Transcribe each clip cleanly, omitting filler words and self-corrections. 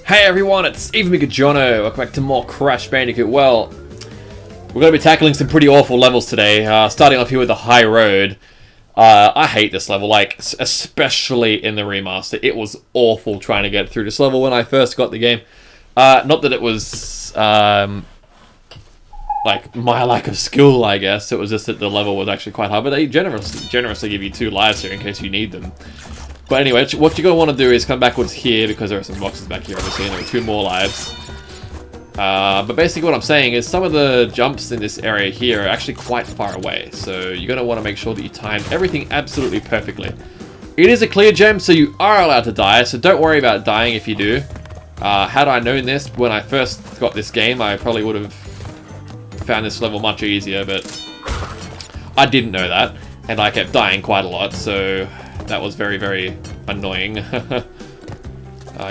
Hey everyone, it's Jono. Welcome back to more Crash Bandicoot. Well, we're going to be tackling some pretty awful levels today. Starting off here with the high road. I hate this level, like, especially in the remaster. It was awful trying to get through this level when I first got the game. Not that it was, like, my lack of skill, I guess. It was just that the level was actually quite hard. But they generously give you 2 lives here in case you need them. But anyway, what you're going to want to do is come backwards here, because there are some boxes back here, obviously, and there are 2 more lives. But basically what I'm saying is some of the jumps in this area here are actually quite far away. So you're going to want to make sure that you time everything absolutely perfectly. It is a clear gem, so you are allowed to die, so don't worry about dying if you do. Had I known this when I first got this game, I probably would have found this level much easier, but I didn't know that, and I kept dying quite a lot, so that was very, very annoying. You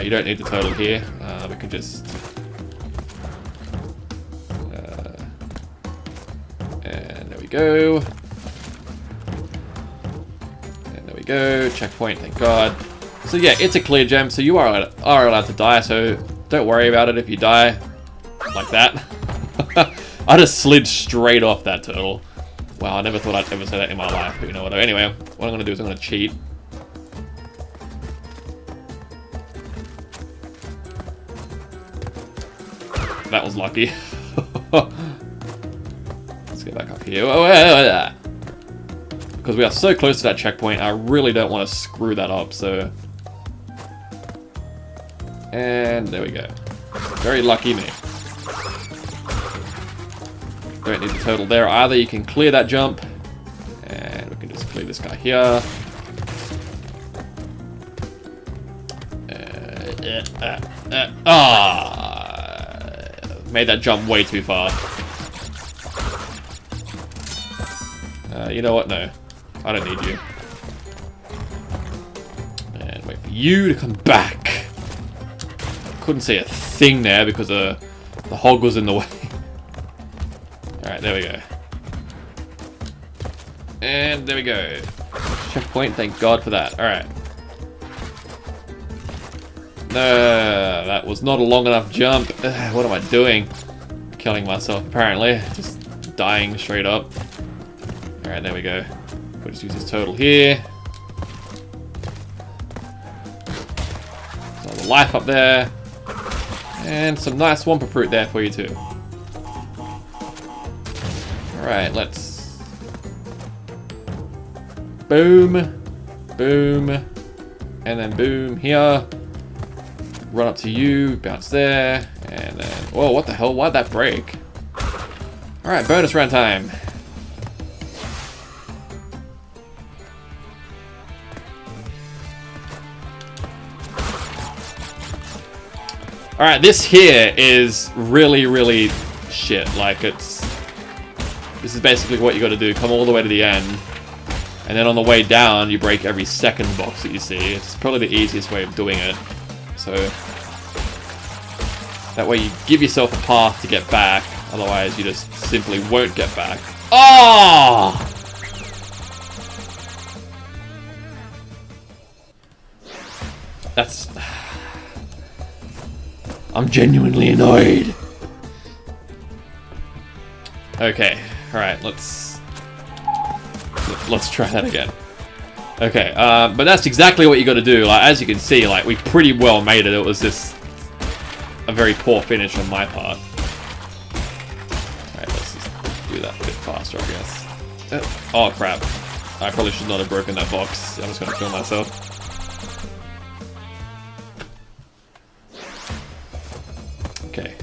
don't need the turtle here. We can just... and there we go. And there we go. Checkpoint, thank God. So yeah, it's a clear gem, so you are allowed to die, so don't worry about it if you die. Like that. I just slid straight off that turtle. Wow, I never thought I'd ever say that in my life, but you know what. Anyway, what I'm going to do is I'm going to cheat. That was lucky. Let's get back up here. Because we are so close to that checkpoint, I really don't want to screw that up, so... And there we go. Very lucky me. Don't need the turtle there either. You can clear that jump. And we can just clear this guy here. Made that jump way too far. You know what? No. I don't need you. And wait for you to come back. Couldn't see a thing there because the hog was in the way. Alright, there we go. And there we go. Checkpoint, thank God for that. Alright. No, that was not a long enough jump. What am I doing? Killing myself, apparently. Just dying straight up. Alright, there we go. We'll just use this turtle here. There's a life up there. And some nice Wumpa fruit there for you too. Alright, let's... Boom. Boom. And then boom here. Run up to you, bounce there, and then... Whoa, what the hell? Why'd that break? Alright, bonus round time. Alright, this here is really, really shit. Like, it's... This is basically what you gotta do. Come all the way to the end. And then on the way down, you break every second box that you see. It's probably the easiest way of doing it. So... That way you give yourself a path to get back. Otherwise, you just simply won't get back. Oh! That's... I'm genuinely annoyed. Okay, alright, let's try that again. Okay, but that's exactly what you gotta do. Like, as you can see, like, we pretty well made it. It was just a very poor finish on my part. Alright, let's just do that a bit faster, I guess. Oh, crap. I probably should not have broken that box. I'm just gonna kill myself. Okay.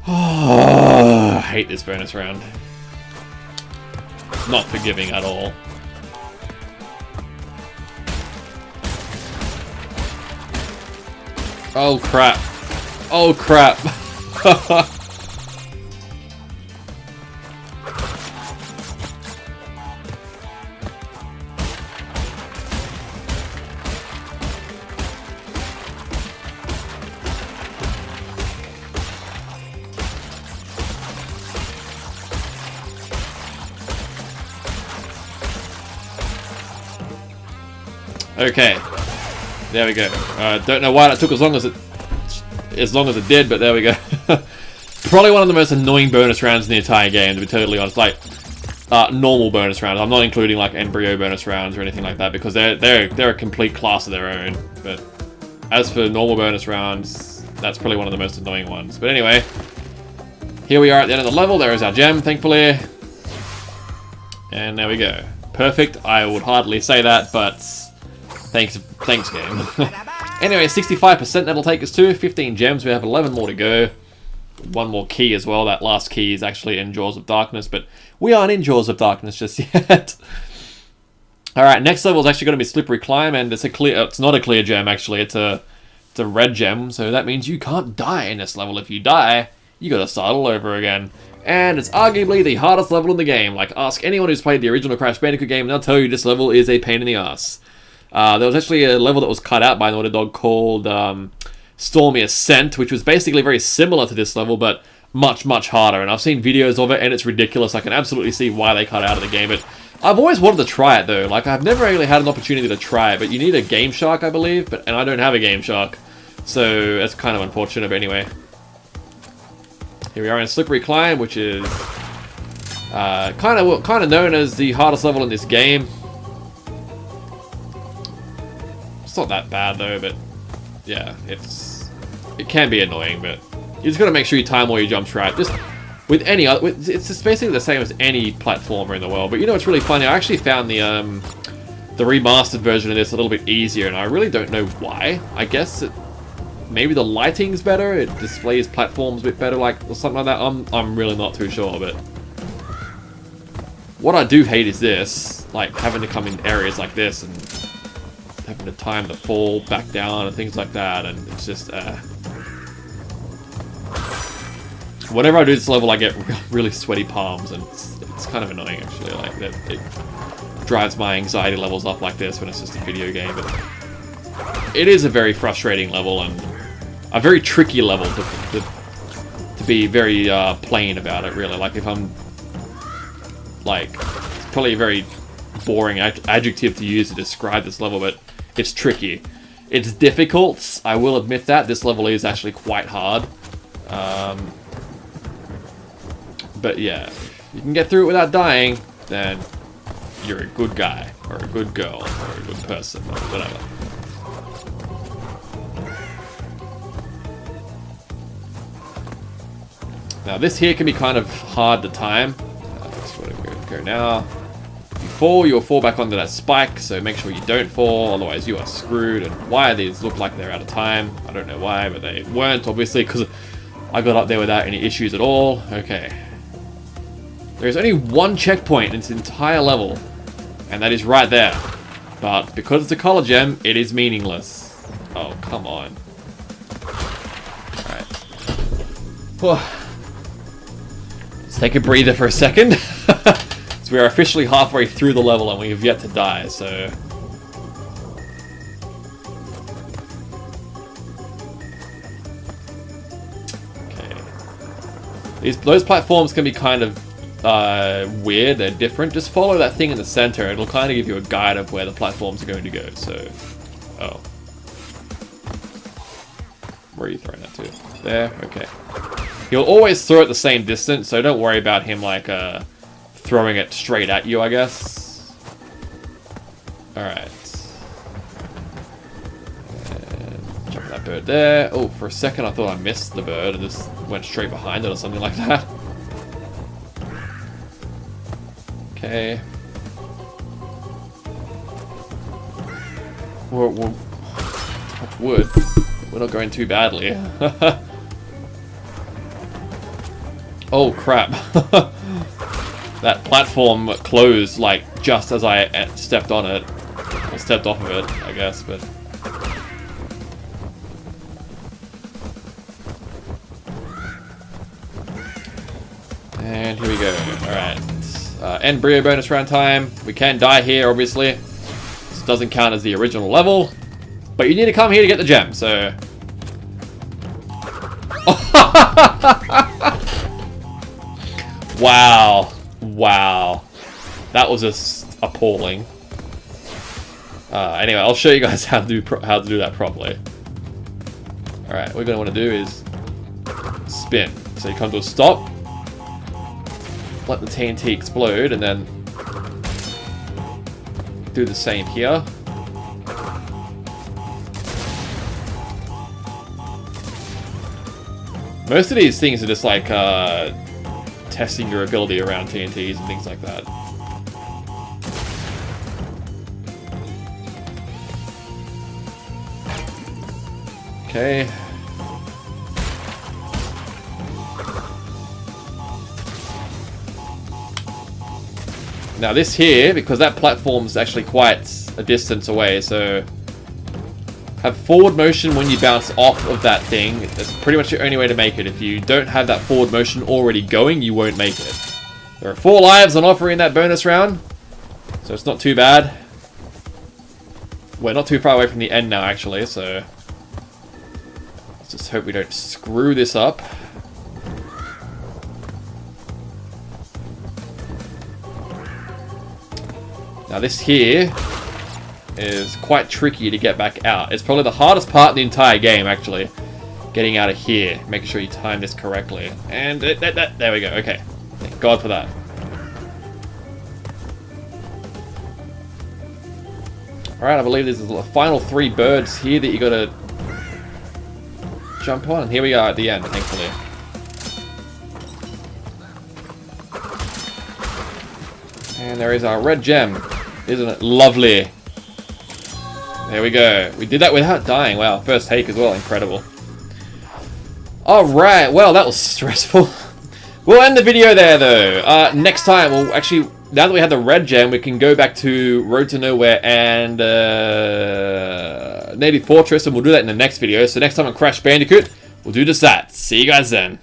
Oh, I hate this bonus round. It's not forgiving at all. Oh crap. Oh crap. Okay. There we go. Don't know why that took as long as it did, but there we go. Probably one of the most annoying bonus rounds in the entire game, to be totally honest. Like, normal bonus rounds. I'm not including like embryo bonus rounds or anything like that because they're a complete class of their own. But as for normal bonus rounds, that's probably one of the most annoying ones. But anyway, here we are at the end of the level. There is our gem, thankfully. And there we go. Perfect. I would hardly say that, but thanks game. Anyway, 65% that'll take us to 15 gems. We have 11 more to go. One more key as well. That last key is actually in Jaws of Darkness, but we aren't in Jaws of Darkness just yet. Alright, next level is actually going to be Slippery Climb, and it's not a clear gem actually, it's a red gem, so that means you can't die in this level. If you die, you gotta start all over again. And it's arguably the hardest level in the game. Like, ask anyone who's played the original Crash Bandicoot game and they'll tell you this level is a pain in the ass. There was actually a level that was cut out by Naughty Dog called Stormy Ascent, which was basically very similar to this level, but much, much harder. And I've seen videos of it, and it's ridiculous. I can absolutely see why they cut out of the game. But I've always wanted to try it, though. Like, I've never really had an opportunity to try it, but you need a Game Shark, I believe, and I don't have a Game Shark. So that's kind of unfortunate, but anyway. Here we are in Slippery Climb, which is kind of known as the hardest level in this game. It's not that bad though, but yeah, it can be annoying. But you just got to make sure you time all your jumps right. Just with any other, it's just basically the same as any platformer in the world. But you know what's really funny? I actually found the remastered version of this a little bit easier, and I really don't know why. I guess maybe the lighting's better. It displays platforms a bit better, like or something like that. I'm really not too sure, but what I do hate is this, like having to come in areas like this and having to time the fall back down and things like that, and it's just whenever I do this level I get really sweaty palms, and it's kind of annoying actually. Like that, it drives my anxiety levels up like this when it's just a video game. But it is a very frustrating level and a very tricky level to be very plain about it, really. Like, if I'm like, it's probably a very boring adjective to use to describe this level, but it's tricky. It's difficult, I will admit that. This level is actually quite hard. But yeah, if you can get through it without dying, then you're a good guy, or a good girl, or a good person, or whatever. Now this here can be kind of hard to time. That's where we're going to go now. If you fall, you'll fall back onto that spike, so make sure you don't fall, otherwise you are screwed. And why these look like they're out of time, I don't know why, but they weren't, obviously, because I got up there without any issues at all. Okay. There's only one checkpoint in this entire level, and that is right there. But because it's a color gem, it is meaningless. Oh, come on. Alright. Let's take a breather for a second. So we are officially halfway through the level and we have yet to die, so... Okay. Those platforms can be kind of weird, they're different. Just follow that thing in the center, it'll kind of give you a guide of where the platforms are going to go, so... Oh. Where are you throwing that to? There? Okay. He'll always throw it the same distance, so don't worry about him, like, throwing it straight at you, I guess. Alright. Jump that bird there. Oh, for a second I thought I missed the bird and just went straight behind it or something like that. Okay. Touch wood. We're not going too badly. Oh crap. That platform closed like just as I stepped on it. Or stepped off of it, I guess, but... And here we go. Alright. Embryo bonus round time. We can die here, obviously. This doesn't count as the original level. But you need to come here to get the gem, so... Wow. Wow. That was just appalling. Anyway, I'll show you guys how to do that properly. Alright, what you're going to want to do is spin. So you come to a stop, let the TNT explode, and then do the same here. Most of these things are just like testing your ability around TNTs and things like that. Okay. Now this here, because that platform's actually quite a distance away, so have forward motion when you bounce off of that thing. That's pretty much the only way to make it. If you don't have that forward motion already going, you won't make it. There are 4 lives on offer in that bonus round, so it's not too bad. We're not too far away from the end now, actually, so let's just hope we don't screw this up. Now this here is quite tricky to get back out. It's probably the hardest part in the entire game, actually. Getting out of here. Making sure you time this correctly. And there we go. Okay. Thank God for that. Alright, I believe there's the final 3 birds here that you gotta jump on. And here we are at the end, thankfully. And there is our red gem. Isn't it lovely? There we go. We did that without dying. Wow, first take as well. Incredible. Alright, well, that was stressful. We'll end the video there, though. Next time, we'll actually, now that we have the red gem, we can go back to Road to Nowhere and Native Fortress, and we'll do that in the next video. So next time on Crash Bandicoot, we'll do just that. See you guys then.